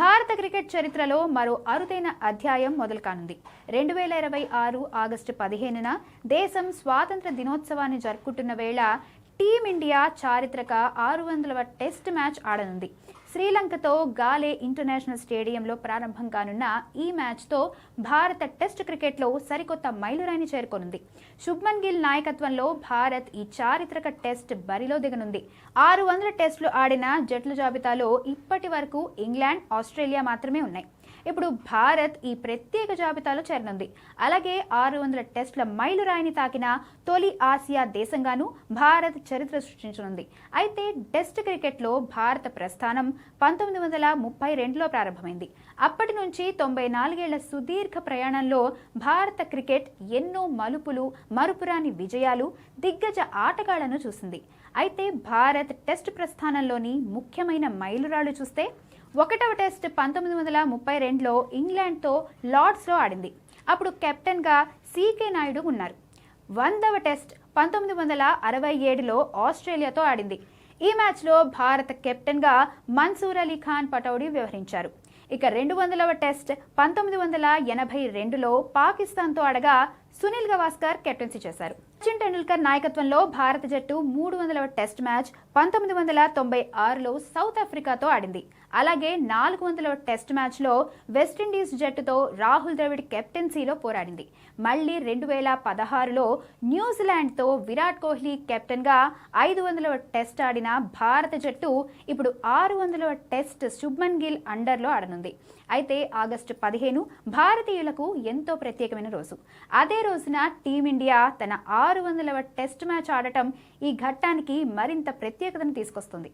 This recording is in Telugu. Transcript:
భారత క్రికెట్ చరిత్రలో మరో అరుదైన అధ్యాయం మొదలు కానుంది. 2026 ఆగస్టు 15న దేశం స్వాతంత్ర దినోత్సవాన్ని జరుపుకుంటున్న వేళ టీమిండియా చారిత్రక 600వ టెస్ట్ మ్యాచ్ ఆడనుంది. శ్రీలంకతో గాలే ఇంటర్నేషనల్ స్టేడియంలో ప్రారంభం కానున్న ఈ మ్యాచ్తో భారత టెస్ట్ క్రికెట్లో సరికొత్త మైలురాయిని చేరుకోనుంది. శుభ్మన్ గిల్ నాయకత్వంలో భారత్ ఈ చారిత్రక టెస్ట్ బరిలో దిగనుంది. 600 టెస్టులు ఆడిన జట్ల జాబితాలో ఇప్పటి వరకు ఇంగ్లాండ్, ఆస్ట్రేలియా మాత్రమే ఉన్నాయి. ఇప్పుడు భారత్ ఈ ప్రత్యేక జాబితాలో చేరనుంది. అలాగే 600 టెస్టుల మైలురాయిని తాకిన తొలి ఆసియా దేశంగానూ భారత్ చరిత్ర సృష్టించనుంది. అయితే టెస్ట్ క్రికెట్లో భారత ప్రస్థానం 1932లో ప్రారంభమైంది. అప్పటి నుంచి 94 ఏళ్ల సుదీర్ఘ ప్రయాణంలో భారత క్రికెట్ ఎన్నో మలుపులు, మరుపురాని విజయాలు, దిగ్గజ ఆటగాళ్లను చూసింది. అయితే భారత్ టెస్ట్ ప్రస్థానంలోని ముఖ్యమైన మైలురాళ్లు చూస్తే 1వ టెస్ట్ 1932లో ఇంగ్లాండ్తో లార్డ్స్లో ఆడింది. అప్పుడు కెప్టెన్గా సికే నాయుడు ఉన్నారు. 100వ టెస్ట్ 1967లో ఆస్ట్రేలియాతో ఆడింది. ఈ మ్యాచ్లో భారత కెప్టెన్గా మన్సూర్ అలీ ఖాన్ పటౌడీ వ్యవహరించారు. ఇక 200వ టెస్ట్ 1982లో పాకిస్తాన్తో ఆడగా సునీల్ గవాస్కర్ కెప్టెన్సీ చేశారు. సచిన్ టెండూల్కర్ నాయకత్వంలో భారత జట్టు 300వ టెస్ట్ మ్యాచ్ 1996లో సౌత్ ఆఫ్రికాతో ఆడింది. అలాగే 400వ టెస్ట్ మ్యాచ్లో వెస్టిండీస్ జట్టుతో రాహుల్ ద్రవిడ్ కెప్టెన్సీలో పోరాడింది. మళ్లీ 2016లో న్యూజిలాండ్తో విరాట్ కోహ్లీ కెప్టెన్గా 500వ టెస్ట్ ఆడిన భారత జట్టు ఇప్పుడు 600వ టెస్ట్ శుభ్మన్ గిల్ అండర్లో ఆడనుంది. అయితే ఆగస్టు 15 భారతీయులకు ఎంతో ప్రత్యేకమైన రోజు. అదే రోజున టీమిండియా తన 600వ టెస్ట్ మ్యాచ్ ఆడటం ఈ ఘట్టానికి మరింత ప్రత్యేకతను తీసుకొస్తుంది.